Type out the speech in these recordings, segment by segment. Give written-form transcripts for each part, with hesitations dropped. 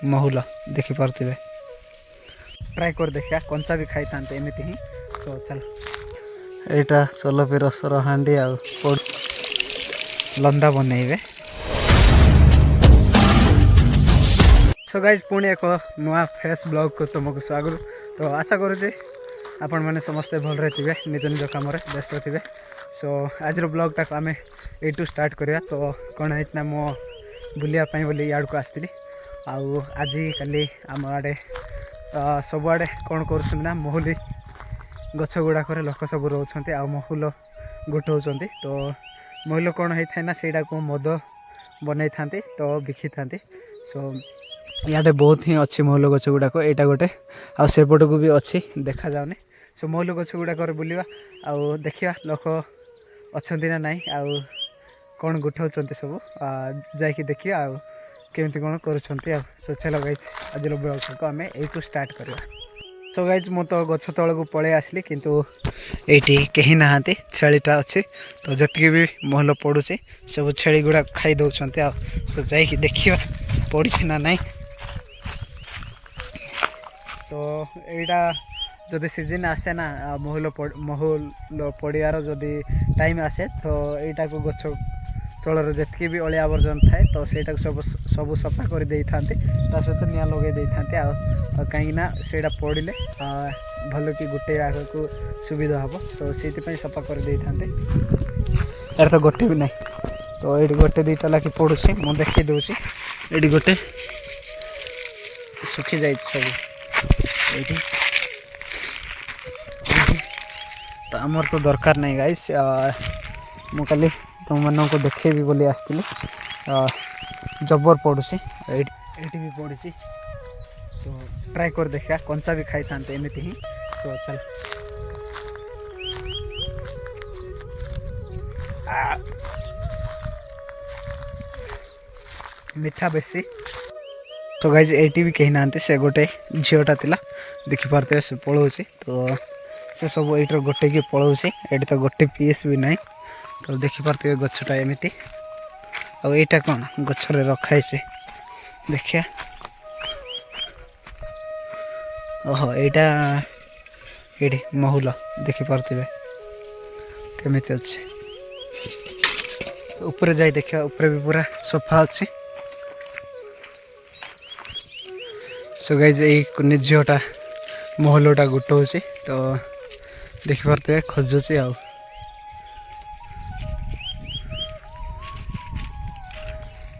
Mahul देखिपे try कर देखा कंचा भी खाई था एमती ही। तो चल यहाँ चलपी रसर हांडी आ लंदा बनइबे। सो गाइज पुणी एक नुआ फ्रेश ब्लॉग को तुमको स्वागत। तो आशा करुचे आपण मैंने समस्ते भलरे थे निज निज कम व्यस्त थे। सो आज ब्लॉग टाक आम यू स्टार्ट करिया। तो कौन है ना मो बुलियापाई बोली याड़ को आसती आज काली आम आड़े सबुआड़े कौन कर महुली गछ गुड़ाक लोक सब रोच आ महुल गोटाऊँ। तो महुल कौन होता है सेटा को मद बनई था तो बिखी था। सो इे बहुत ही अच्छी महुल गछ गुड़ाक यहाँ गोटे आसेपट को भी अच्छी देखा जाऊनी। सो महुल गछ गुड़ाक बुलवा आउ देखा लोक अच्छा ना नाई आउ कौन गुठाऊँ सब जाकि देखिए आउ केमती कौन कर। सो चलो गाइज आज ब्लॉग को आम यू स्टार्ट करवा। सो गाइज मु तो गछ तल को पलि आसली किंतु ये कहीं ना छेलीटा अच्छी। तो जी भी महल पड़ू सब छेली गुड़ा खाई दौरान सो जाकि देखा पड़ी ना नाई। तो यहाँ जदि सीजन आसे ना महल पड़ियार जदि टाइम आसे तो यहाँ को गछ तलर जी भी अलिया आवर्जन थाए तो सहीटा सब सफा कर दे था सहित निआ लगे दे था कहीं से पड़े भल कि गोटे आग सुविधा हम। तो से सफा कर दे था यार तो गोटे भी ना। तो ये गोटे दुईटा लाखी पड़ू मुझे देखी दूसरी ये गोटे सुखी जाए सब। तो आमर तो दरकार नहीं गाइस मु खाली तुम मन को देखेबी बोली आसती जबर पड़ुसी ये भी पड़ी। तो ट्राए कर देखा कंचा भी खाई था एमती ही। तो चल मीठा बेसी। तो गाइज ये भी कहीं ना से गोटे झीटा थिला देखिपारे से पलाऊँच। तो से सब ये गोटे कि पलाऊँच ये तो गोटे पीस भी ना। तो देखिपारे गछटा एमती आईटा कौन गछरे रखाई देखिया। ओहो यहाँ ये महुल देखिपारे केमी अच्छे ऊपर जाए देखा ऊपर भी पूरा सफा अच्छे। सो गाइज ये कुनी झीटा महलटा गोटाऊँ। तो देखिपारे खोजुची आ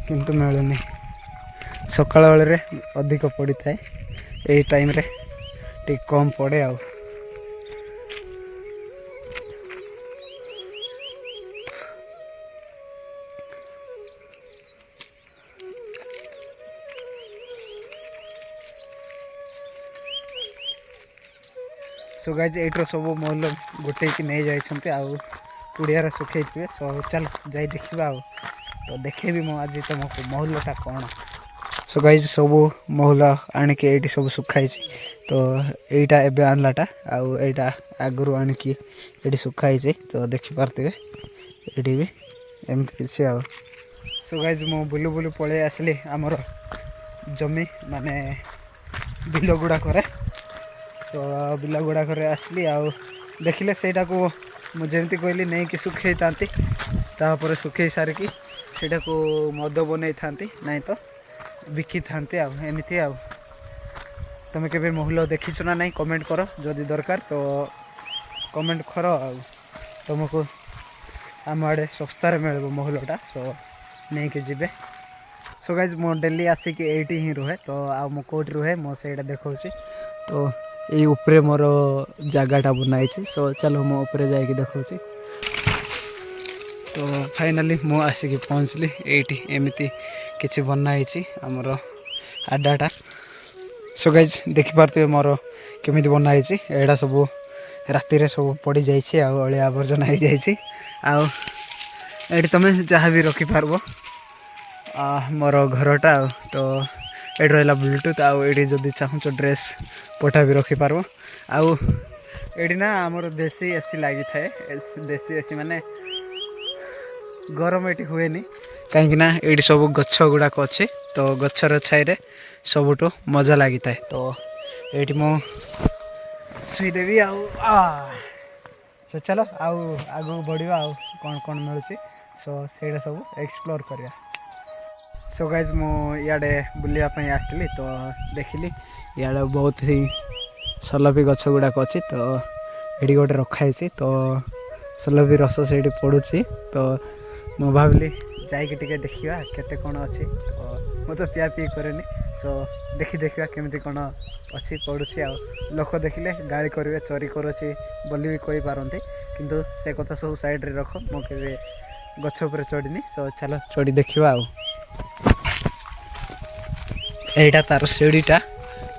किंतु मिलूनी सकाल बेले अधिक पड़ी थाए यही टाइम रे टी कम पड़े आ। सो गाइज एट्र सब महल गोटे कि नहीं जाइए आउ पुड़िया सुखे थे। सो चल जाई देखा आ तो देखे भी आज तुमको महलटा कौन। सो गाइज सब महल आणिक ये सब सुखाई। तो यहाँ एवं आनलाटा आईटा आगु आणिक ये सुखाई। तो देखिपारे ये भी एमती किसी आ। सो गाइज मु बुलू बुलू पलि आसली आमर जमी माने बिल गुड़ाक। तो बिल गुड़ाक आसली देखिले सेटा को मुझे कहली नहीं कि सुखे था सुखे सारिकी सेटा को मद बनई था नहीं तो बिकी था एमती आ। तुम के महल देखीच ना नहीं कमेंट कर जदि दरकार तो कमेंट कर तुमको आम आड़े सस्तार मिल महलटा। सो नहीं कि जीवे। सो गाइज मो डेली आसिक एटी ही रुहे। तो मो कौटी रुहे मो से देखा। तो ये ऊपर मोर जगटा बनाई। सो चलो मो ऊपर जाकि देखा। तो फाइनाली मु आसिक पहुँचली ये एमती किसी बनाई आमर आडाटा। सो गाइज देखिपारे मोर केमी बनाई एटा सब राति सब पड़ जाइए अलिया आवर्जना हो जाए तुम जहाँ भी रखिपार मोर घरटा। तो ये रहा ब्लूटूथ आड़ी जदि चाहूँ ड्रेस पटा भी रखिपार आड़ी ना आमर देसी एसी लगी थाए। देसी एसी माने गरम ये हुए कहीं ये सब गछ गुड़ाक अच्छे तो गछर छाईरे सबुठु मजा लगी था। तो ये मु शुईदेवी चलो आगू बढ़िया कौन कौन मिलूँ सो से सब एक्सप्लोर करिया। सो गाइज मु इे बुलापी आसली तो देखिली इे बहुत ही सलफी गछ गुड़ाक अच्छी तो ये गोटे रखाई तो सलफी रस से पड़ुची तो मु भाविली जाइए देखा केते कौन अच्छी तो मु तो पिया पी कैनि सो देखा केमी कौन अच्छी पड़ुची लोक देखिले गाड़ी करेंगे चोरी करुच्ची बोली भी कही पारती किंतु से कथा सब साइड रे रख मु के गछ उपर चढ़नी सो चलो चढ़ी देखा एटा तार सीढ़ीटा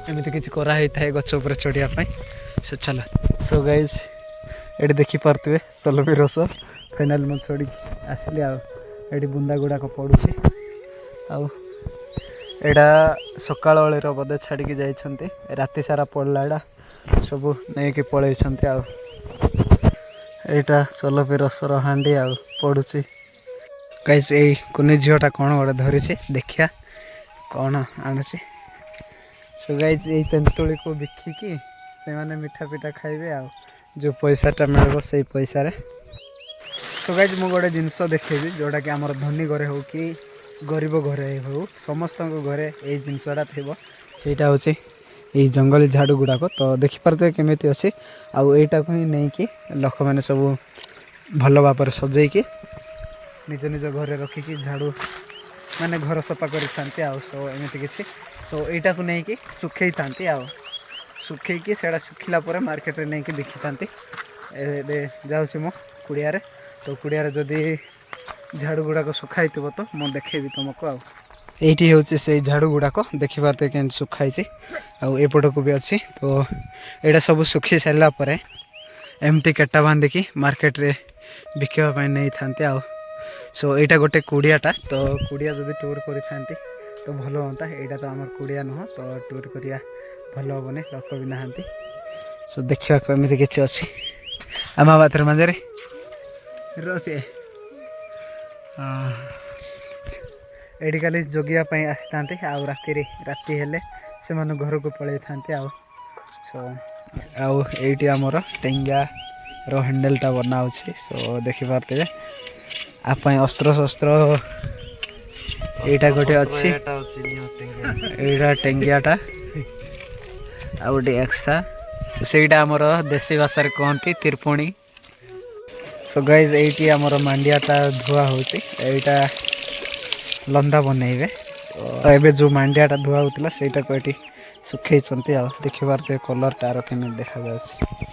एमती किसी कराई था गछ उपर चढ़ापी सो चलो। सो गाइज ये देखिपे सलफी रस फाइनाल मैं चढ़ी आसली ये बुंदा गुड़ाक पड़ुची आड़ा सकाल बेलर बोधे छाड़ी जाइंट राति सारा पड़ला एडा सब नहीं कि पलैं आईटा सलफी रसर हांडी पड़ुची। गाइज यही कुनी झीटा कौन गोटे धरी देखिया कौन आणुची। सो गाइज यही तेंतुली को बिकिकी से माने मीठा पीठा खाइबे जो पैसाटा मिल से पैसा। तो गाइज मु गोटे जिनस देखेबी जोटा कि आमर धनी घरे हो कि गरीब घरे हो समस्त घरे यही जिनसटा थी ସେଇଟା ହେଉଛି ଏଇ ଜଙ୍ଗली झाड़ू गुड़ाक तो देखिपे केमी अच्छी आईटा को ही नहीं कि लोक मैंने सब भल भाव सजेकी निज निज घर रखिकी झाड़ू माने घर सफा कर सो एमती किसी तो यहीटा को नहीं कि सुखे था सुखी से सुखिला मार्केट में नहीं कि बिकी था जाऊँ मो कुड़िया तो कुड़िया जदि झाड़ू गुड़ाक सुखाई तो मुझे देखेबी तुमको यही हूँ से झाड़ू गुड़ाक देखिपारे के सुखाई आउट को भी अच्छी तो यहाँ सब सुखी सारापर एमती केटा बांधिकी मार्केट रे बिकवाई नहीं था सो यहाँ गोटे कुड़ियाटा तो कुड़िया जब टूर करी तो भल हाँ यहाँ तो आम कुड़िया नुह तो टूर करिया भल हेनी लोक भी नहांती सो देखा एमती किसी अच्छी आम बाथर मजारे रोसे एटी खाली जगियापाई आसी था राति हेले से घर को पलि था सो आईटी आमर टेंगा हैंडलटा बनाऊँ सो देखिपे आप अस्त्र शस्त्र यहाँ गोटे अच्छी यहाँ टेंगियाटा आ गोटे एक्सा ସେଇଟା ଆମର देसी भाषा कहती तिरपुणी। सो गाइज यही आमर मांडियाटा धुआ होची एटा लंदा बनइबे तो एबे जो मांडियाटा धुआ होता से सुखई देखिपारे कलर तार के देखा जाए।